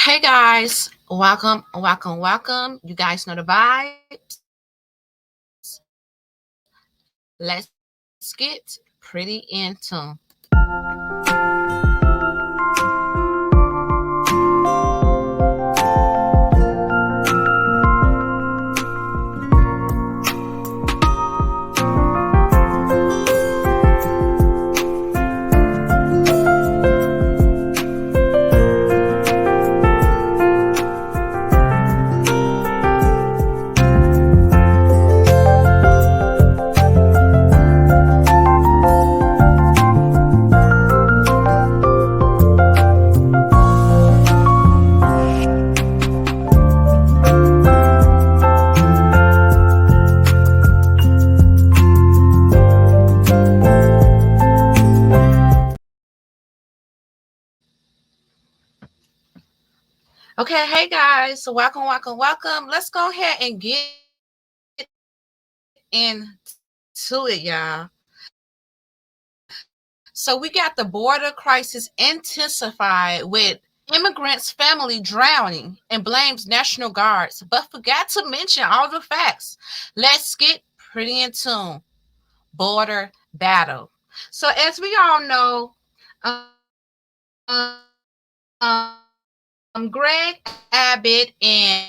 Hey guys, welcome, welcome, welcome. You guys know the vibes. Let's get pretty into. Okay, hey guys, welcome, welcome, welcome. Let's go ahead and get into it, y'all. So we got the border crisis intensified with immigrants' family drowning and blames National Guards, but forgot to mention all the facts. Let's get pretty in tune. Border battle. So as we all know, Greg Abbott and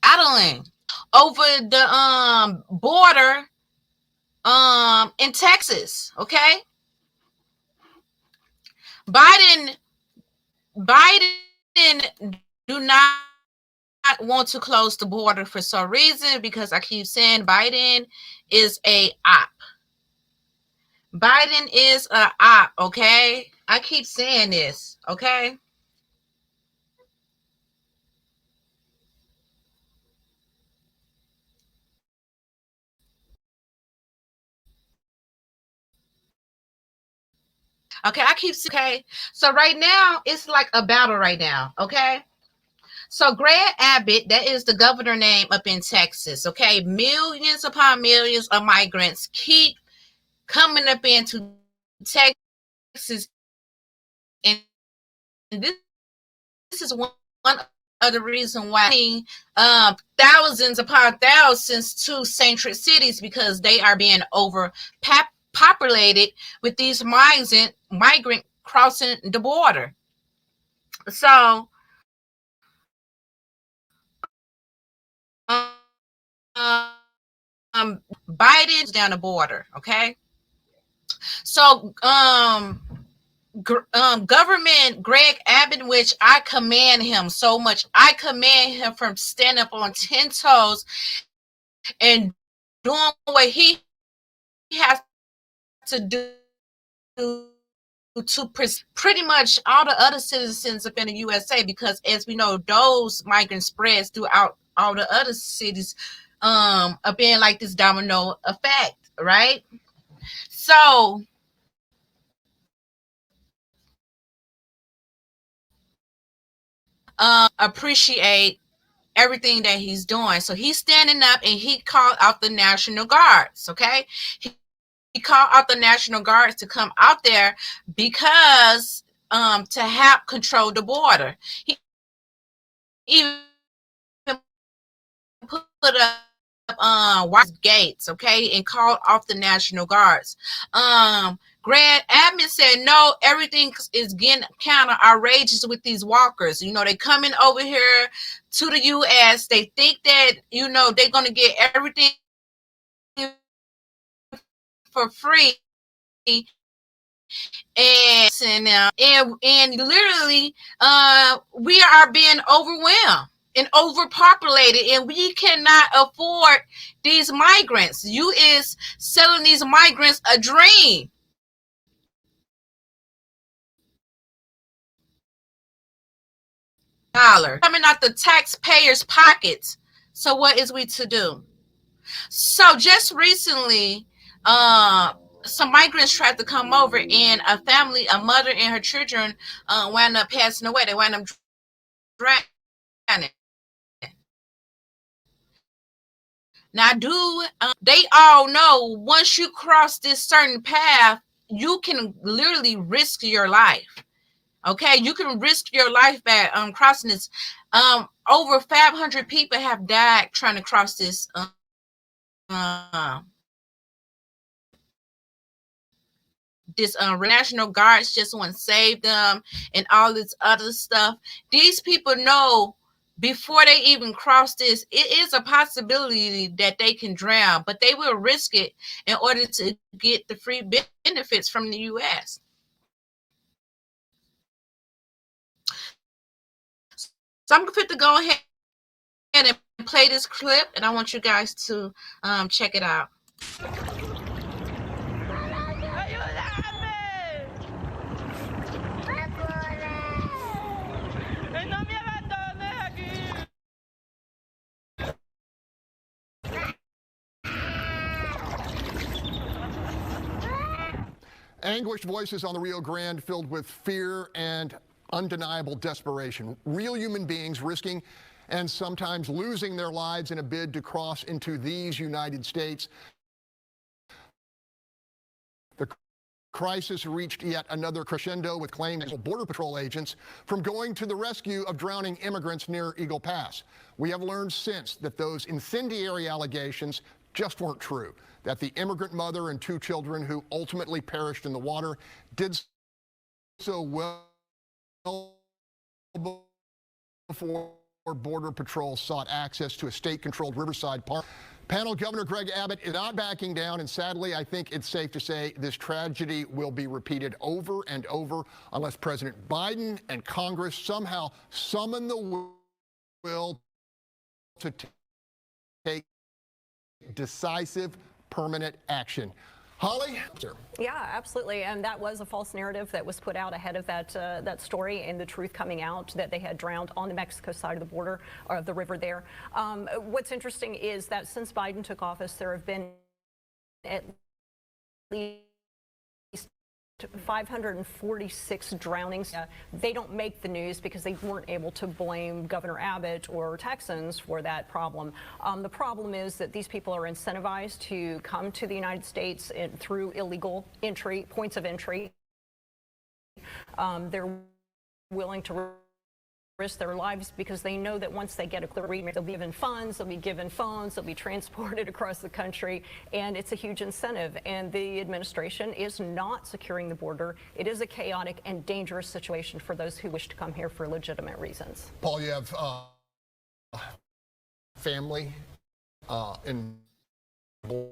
Adeline over the border in Texas. Okay, Biden Biden do not want to close the border for some reason because I keep saying Biden is a op. Biden is a op. Okay, I keep saying this. Okay. Okay, I keep okay. So right now it's like a battle right now. Okay. So Greg Abbott, that is the governor name up in Texas. Okay, millions upon millions of migrants keep coming up into Texas, and this is one of the reason why thousands upon thousands to central cities because they are being overpopulated with these migrant crossing the border. So Biden's down the border, okay? So government Greg Abbott, which I commend him so much. I commend him from standing up on 10 toes and doing what he has to do to pretty much all the other citizens up in the USA, because as we know, those migrant spreads throughout all the other cities, are being like this domino effect, right? So appreciate everything that he's doing. So he's standing up and he called out the National Guards. Okay, he called out the National Guards to come out there because to help control the border. He even put up gates, okay, and called off the National Guards. Grant Admin said, no, everything is getting kind of outrageous with these walkers. You know, they coming over here to the U.S. They think that, you know, they're going to get everything for free. And literally, we are being overwhelmed and overpopulated, and we cannot afford these migrants. You is selling these migrants a dream. Dollar coming out the taxpayers' pockets. So what is we to do? So just recently, some migrants tried to come over, and a family, a mother and her children, wound up passing away. They wound up drowning. Now, they all know once you cross this certain path, you can literally risk your life. Okay, you can risk your life by crossing this. Over 500 people have died trying to cross this. This National Guards just want to save them and all this other stuff. These people know before they even cross this, it is a possibility that they can drown, but they will risk it in order to get the free benefits from the U.S. So I'm going to go ahead and play this clip, and I want you guys to check it out. Anguished voices on the Rio Grande filled with fear and undeniable desperation. Real human beings risking and sometimes losing their lives in a bid to cross into these United States. The crisis reached yet another crescendo with claims of Border Patrol agents from going to the rescue of drowning immigrants near Eagle Pass. We have learned since that those incendiary allegations just weren't true, that the immigrant mother and 2 children who ultimately perished in the water did so well before Border Patrol sought access to a state-controlled Riverside Park. Panel Governor Greg Abbott is not backing down, and sadly, I think it's safe to say this tragedy will be repeated over and over unless President Biden and Congress somehow summon the will to take decisive, permanent action. Holly? Yeah, absolutely. And that was a false narrative that was put out ahead of that story, and the truth coming out that they had drowned on the Mexico side of the border, or of the river there. What's interesting is that since Biden took office, there have been at least 546 drownings. They don't make the news because they weren't able to blame Governor Abbott or Texans for that problem. The problem is that these people are incentivized to come to the United States through illegal entry, points of entry. They're willing to risk their lives because they know that once they get a clear read, they'll be given funds, they'll be given phones, they'll be transported across the country, and it's a huge incentive. And the administration is not securing the border. It is a chaotic and dangerous situation for those who wish to come here for legitimate reasons. Paul, you have family in border.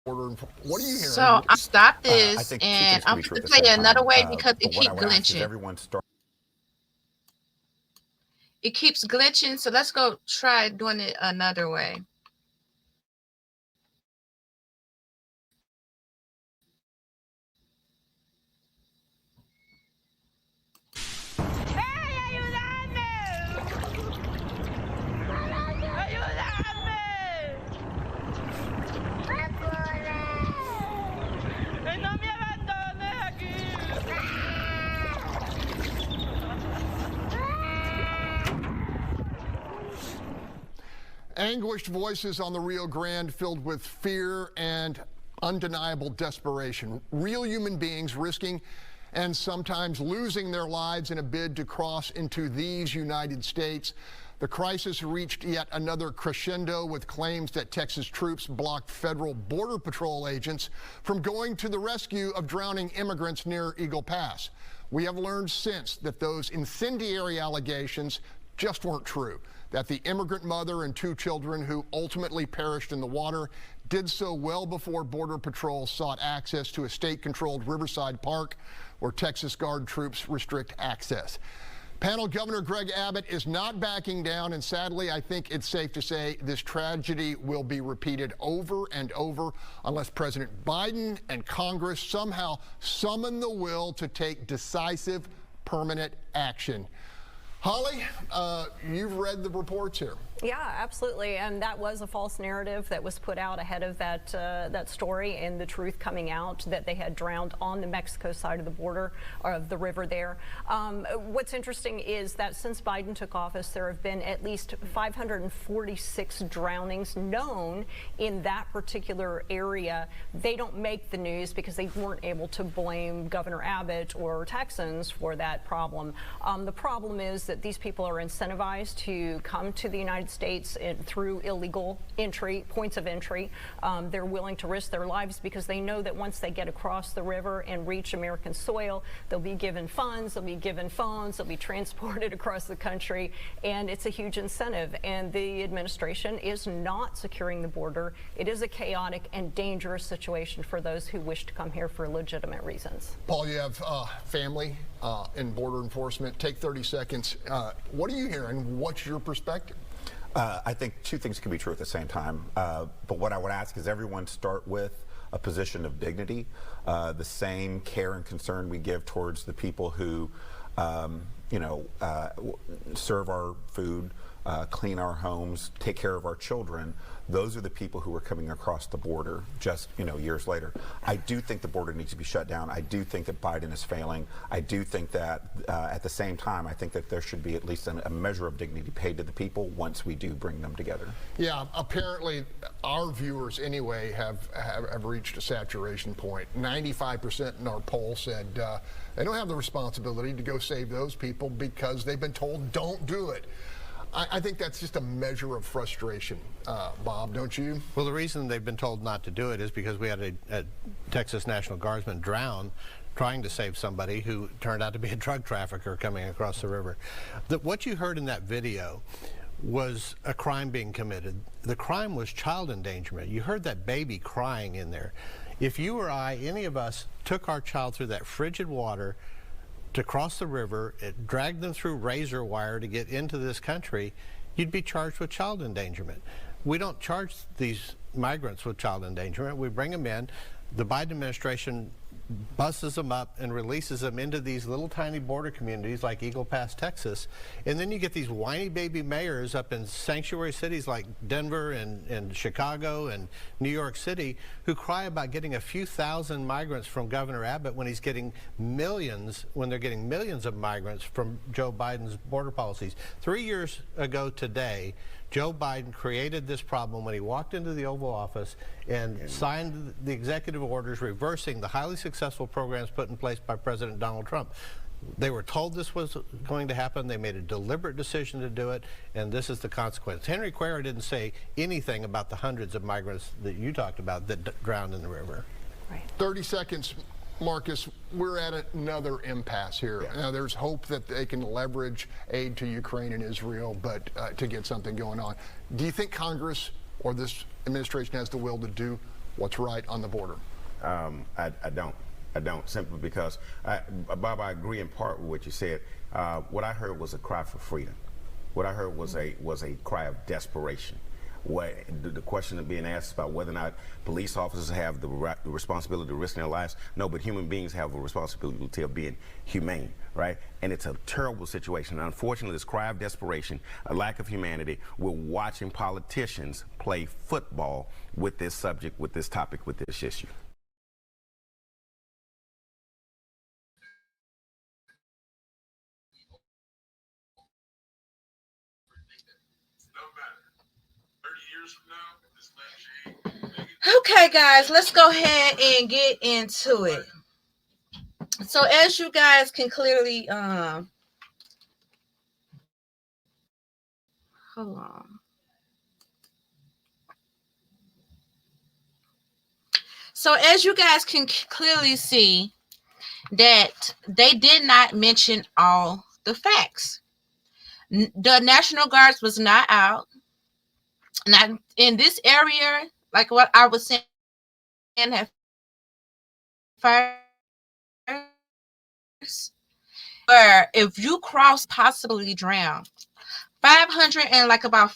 What are you hearing? So I'll stop this, and I'm going to play it another way because it keeps glitching. It keeps glitching, so let's go try doing it another way. Anguished voices on the Rio Grande filled with fear and undeniable desperation. Real human beings risking and sometimes losing their lives in a bid to cross into these United States. The crisis reached yet another crescendo with claims that Texas troops blocked federal Border Patrol agents from going to the rescue of drowning immigrants near Eagle Pass. We have learned since that those incendiary allegations just weren't true, that the immigrant mother and 2 children who ultimately perished in the water did so well before Border Patrol sought access to a state-controlled Riverside Park where Texas Guard troops restrict access. Panel Governor Greg Abbott is not backing down, and sadly, I think it's safe to say this tragedy will be repeated over and over unless President Biden and Congress somehow summon the will to take decisive, permanent action. Holly, you've read the reports here. Yeah, absolutely, and that was a false narrative that was put out ahead of that story, and the truth coming out that they had drowned on the Mexico side of the border, or of the river there. What's interesting is that since Biden took office, there have been at least 546 drownings known in that particular area. They don't make the news because they weren't able to blame Governor Abbott or Texans for that problem. The problem is that these people are incentivized to come to the United States through illegal points of entry. They're willing to risk their lives because they know that once they get across the river and reach American soil, they'll be given funds, they'll be given phones, they'll be transported across the country, and it's a huge incentive. And the administration is not securing the border. It is a chaotic and dangerous situation for those who wish to come here for legitimate reasons. Paul, you have family in border enforcement. Take 30 seconds. What are you hearing? What's your perspective? I think two things can be true at the same time. But what I would ask is everyone start with a position of dignity, the same care and concern we give towards the people who, serve our food, clean our homes, take care of our children. Those are the people who are coming across the border just, years later. I do think the border needs to be shut down. I do think that Biden is failing. I do think that at the same time, I think that there should be at least a measure of dignity paid to the people once we do bring them together. Yeah, apparently our viewers anyway have reached a saturation point. 95% in our poll said they don't have the responsibility to go save those people because they've been told don't do it. I think that's just a measure of frustration, Bob, don't you? Well, the reason they've been told not to do it is because we had a Texas National Guardsman drown trying to save somebody who turned out to be a drug trafficker coming across the river. What you heard in that video was a crime being committed. The crime was child endangerment. You heard that baby crying in there. If you or I, any of us, took our child through that frigid water to cross the river, it dragged them through razor wire to get into this country, you'd be charged with child endangerment. We don't charge these migrants with child endangerment. We bring them in. The Biden administration buses them up and releases them into these little tiny border communities like Eagle Pass, Texas. And then you get these whiny baby mayors up in sanctuary cities like Denver and Chicago and New York City who cry about getting a few thousand migrants from Governor Abbott when he's getting millions, when they're getting millions of migrants from Joe Biden's border policies. 3 years ago today, Joe Biden created this problem when he walked into the Oval Office and signed the executive orders reversing the highly successful programs put in place by President Donald Trump. They were told this was going to happen. They made a deliberate decision to do it, and this is the consequence. Henry Cuellar didn't say anything about the hundreds of migrants that you talked about that drowned in the river. Right. 30 seconds. Marcus, we're at another impasse here. Now, there's hope that they can leverage aid to Ukraine and Israel, but to get something going on. Do you think Congress or this administration has the will to do what's right on the border? I don't, simply because, Bob, I agree in part with what you said. What I heard was a cry for freedom. What I heard was a cry of desperation. The question of being asked about whether or not police officers have the responsibility to risk their lives. No, but human beings have a responsibility of being humane, right? And it's a terrible situation. And unfortunately, this cry of desperation, a lack of humanity, we're watching politicians play football with this subject, with this topic, with this issue. Okay, guys, let's go ahead and get into it. So as you guys can clearly hold on. So as you guys can clearly see that they did not mention all the facts. The National Guards was not out. Not in this area, like what I was saying, have fires where if you cross, possibly drown. 500 and like about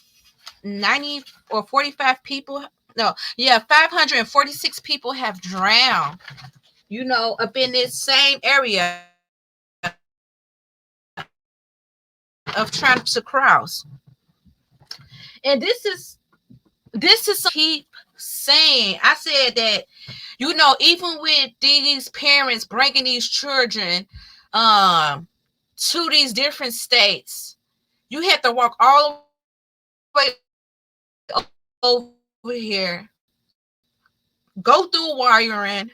90 or 45 people. No, yeah, 546 people have drowned. Up in this same area of trying to cross. And this is keep saying. I said that, even with these parents bringing these children to these different states, you have to walk all the way over here, go through wiring,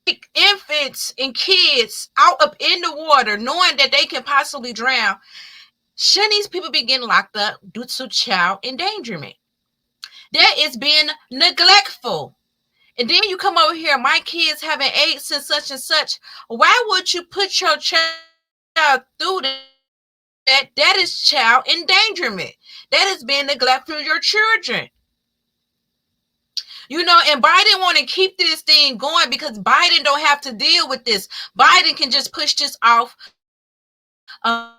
take infants and kids out up in the water, knowing that they can possibly drown. Shouldn't these people be getting locked up due to child endangerment? That is being neglectful. And then you come over here, my kids having AIDS and such. Why would you put your child through that? That is child endangerment. That is being neglectful of your children. And Biden want to keep this thing going because Biden don't have to deal with this. Biden can just push this off on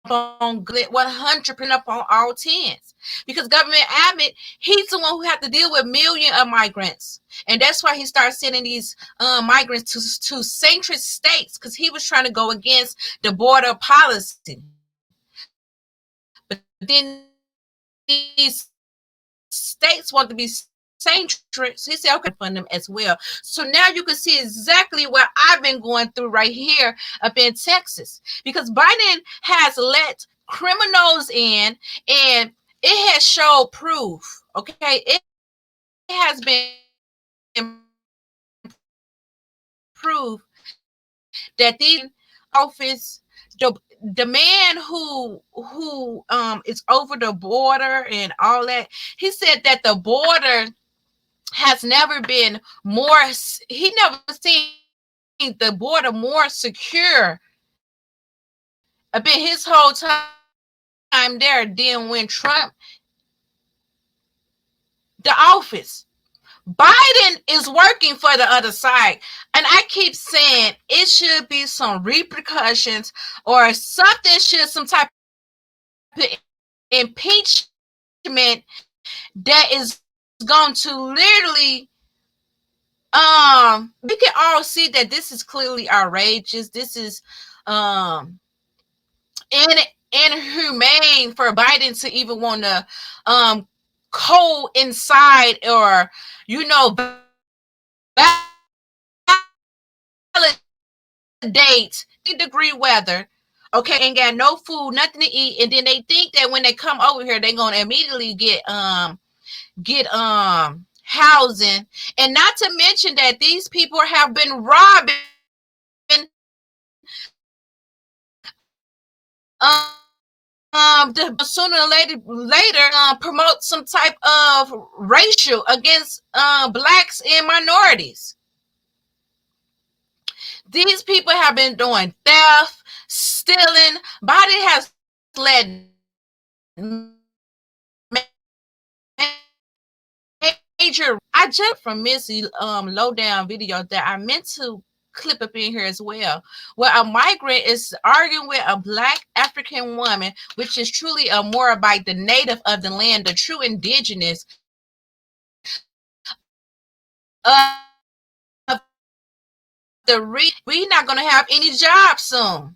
100% up on all tens, because Governor Abbott, he's the one who had to deal with millions of migrants, and that's why he started sending these migrants to central states, because he was trying to go against the border policy. But then these states want to be centric, so he said, okay, fund them as well. So now you can see exactly what I've been going through right here up in Texas, because Biden has let criminals in, and it has showed proof. Okay, it has been proof that these office, the man who is over the border and all that, he said that the border has never been more, he never seen the border more secure been his whole time there than when Trump the office. Biden is working for the other side, and I keep saying it should be some repercussions or something, should some type of impeachment that is going to literally we can all see that this is clearly outrageous. This is inhumane for Biden to even want to coincide or validate degree weather. Okay, ain't got no food, nothing to eat, and then they think that when they come over here, they're gonna immediately get housing, and not to mention that these people have been robbing sooner or later promote some type of racial against blacks and minorities. These people have been doing theft, stealing. Biden has led major. I just from Missy lowdown video that I meant to clip up in here as well, where a migrant is arguing with a black African woman, which is truly a Moabite, the native of the land, the true indigenous of we're not going to have any jobs soon.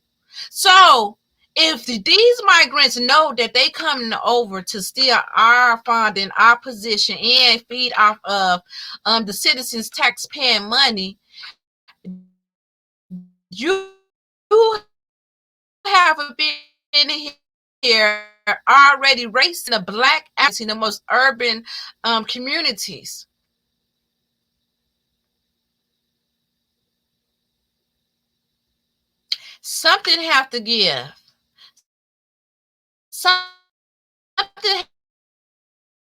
So if these migrants know that they coming over to steal our funding, our position, and feed off of the citizens' tax-paying money, you have been here already racing the black in the most urban communities. Something have to give. Something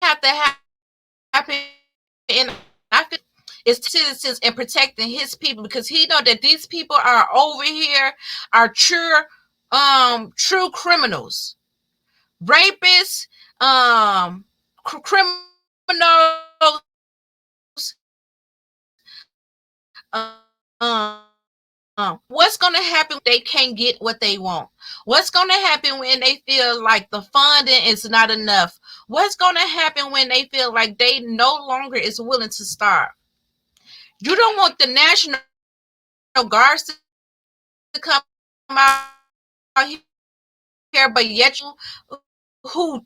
have to happen, and I feel it's citizens and protecting his people, because he know that these people are over here are true criminals, rapists, criminals. What's going to happen when they can't get what they want? What's going to happen when they feel like the funding is not enough? What's going to happen when they feel like they no longer is willing to starve? You don't want the National Guards to come out here, but yet who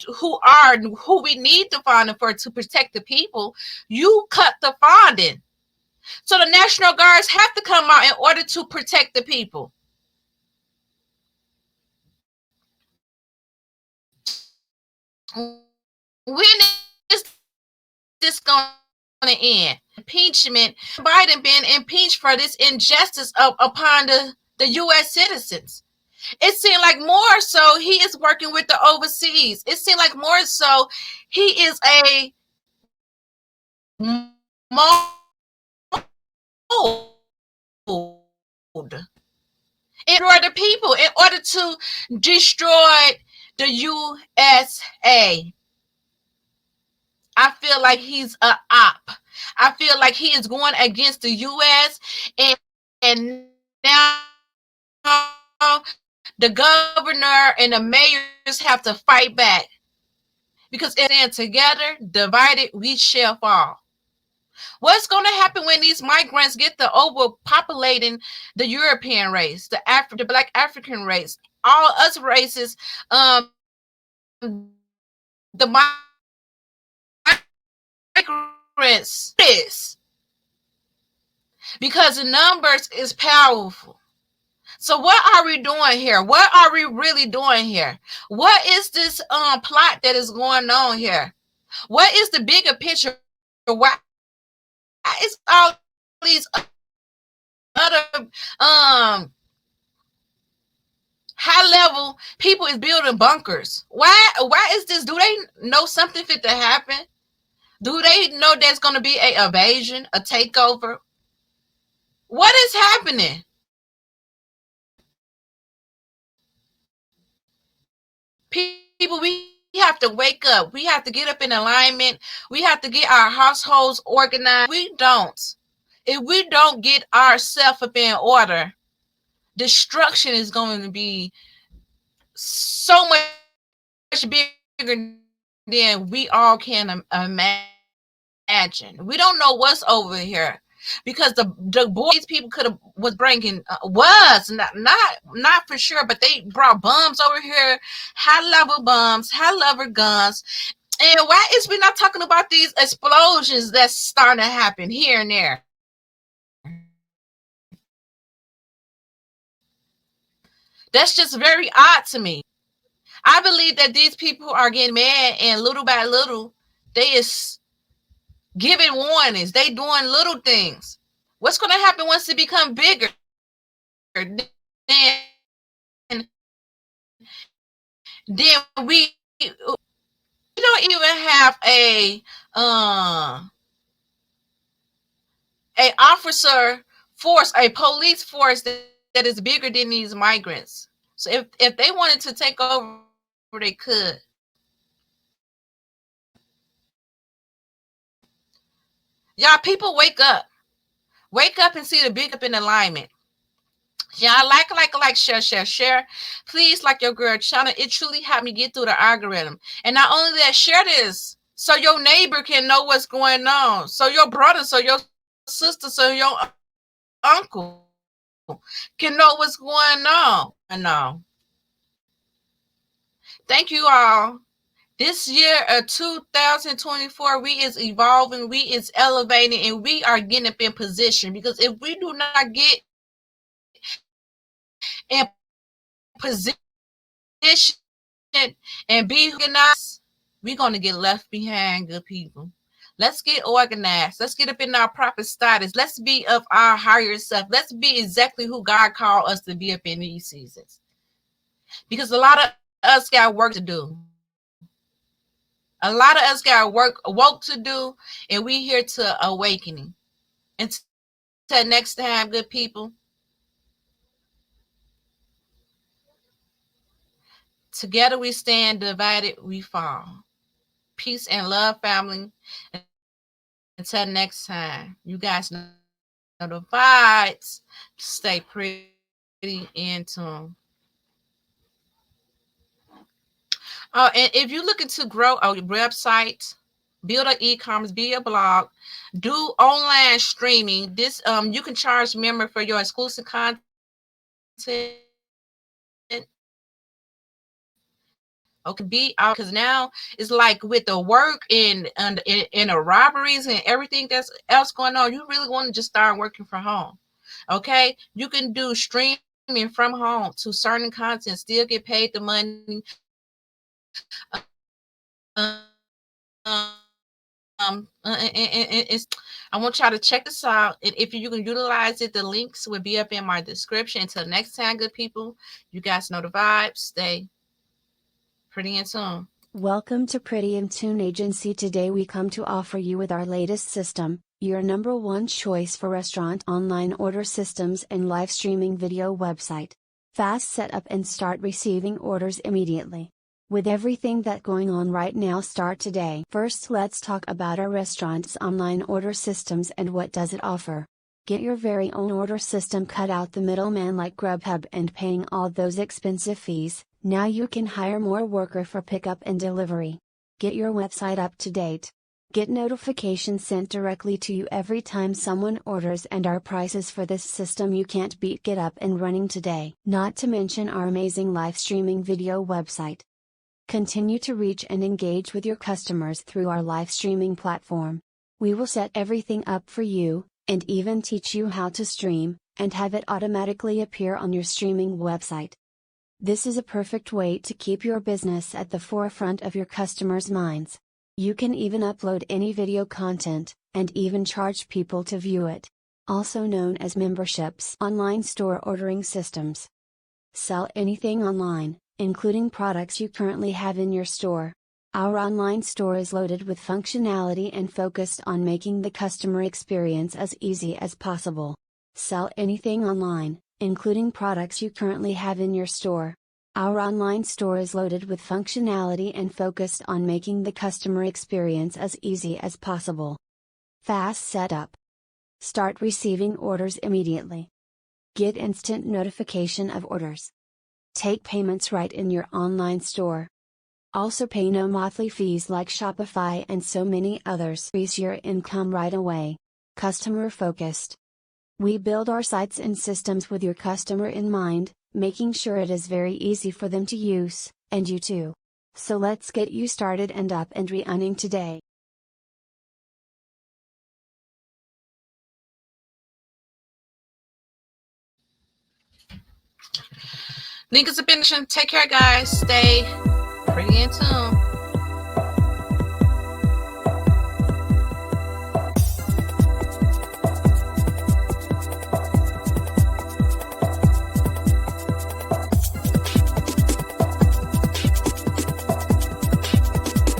we need the funding for to protect the people, you cut the funding. So the National Guards have to come out in order to protect the people. When is this going to end? Impeachment. Biden being impeached for this injustice upon the U.S. citizens. It seemed like more so he is working with the overseas. It seemed like more so he is a mold in order the people, in order to destroy the USA. I feel like he's a op. I feel like he is going against the U.S. and now the governor and the mayors have to fight back, because if they stand together, divided, we shall fall. What's going to happen when these migrants get the overpopulating the European race, the Black African race, all us races, the migrants? Because the numbers is powerful. So what are we doing here? What are we really doing here? What is this plot that is going on here? What is the bigger picture? Why is all these other high level people is building bunkers? Why is this? Do they know something fit to happen? Do they know there's going to be a invasion, a takeover? What is happening? People, we have to wake up. We have to get up in alignment. We have to get our households organized. If we don't get ourselves up in order, destruction is going to be so much bigger than we all can imagine. We don't know what's over here, because the boys people could have was bringing was not for sure, but they brought bombs over here, high level bombs, high level guns. And why is we not talking about these explosions that's starting to happen here and there? That's just very odd to me. I believe that these people are getting mad, and little by little, they is giving warnings. They doing little things. What's going to happen once it become bigger? Then we don't even have a officer force, a police force that is bigger than these migrants. So if they wanted to take over, they could. Y'all, people, wake up. Wake up and see the big up in alignment. Y'all like, share. Please, like your girl channel. It truly helped me get through the algorithm. And not only that, share this so your neighbor can know what's going on. So your brother, so your sister, so your uncle can know what's going on. I know. Thank you all. This year of 2024, we is evolving, we is elevating, and we are getting up in position. Because if we do not get in position and be organized, we're going to get left behind, good people. Let's get organized. Let's get up in our proper status. Let's be of our higher self. Let's be exactly who God called us to be up in these seasons. Because a lot of us got work to do. A lot of us got work to do, and we here to awakening. Until next time, good people. Together we stand, divided we fall. Peace and love, family. Until next time, you guys know the vibes. Stay pretty in tune. Oh, and if you're looking to grow a website, build an e-commerce, be a blog, do online streaming, this you can charge member for your exclusive content. Okay, be out, because now it's like with the work and in the robberies and everything that's else going on, you really want to just start working from home. Okay, you can do streaming from home to certain content, still get paid the money. It's, I want y'all to check this out. And if you can utilize it, the links will be up in my description. Until next time, good people, you guys know the vibes. Stay pretty in tune. Welcome to Pretty in Tune Agency. Today we come to offer you with our latest system, your number one choice for restaurant online order systems and live streaming video website. Fast setup and start receiving orders immediately. With everything that going on right now, start today. First, let's talk about our restaurant's online order systems and what does it offer. Get your very own order system, cut out the middleman like Grubhub and paying all those expensive fees. Now you can hire more worker for pickup and delivery. Get your website up to date. Get notifications sent directly to you every time someone orders, and our prices for this system you can't beat. Get up and running today. Not to mention our amazing live streaming video website. Continue to reach and engage with your customers through our live streaming platform. We will set everything up for you, and even teach you how to stream, and have it automatically appear on your streaming website. This is a perfect way to keep your business at the forefront of your customers' minds. You can even upload any video content, and even charge people to view it. Also known as memberships. Online store ordering systems. Sell anything online, including products you currently have in your store. Our online store is loaded with functionality and focused on making the customer experience as easy as possible. Sell anything online, including products you currently have in your store. Our online store is loaded with functionality and focused on making the customer experience as easy as possible. Fast setup. Start receiving orders immediately. Get instant notification of orders. Take payments right in your online store. Also pay no monthly fees like Shopify and so many others. Increase your income right away. Customer focused. We build our sites and systems with your customer in mind, making sure it is very easy for them to use, and you too. So let's get you started and up and running today. Link is a benediction. Take care, guys. Stay pretty in tune.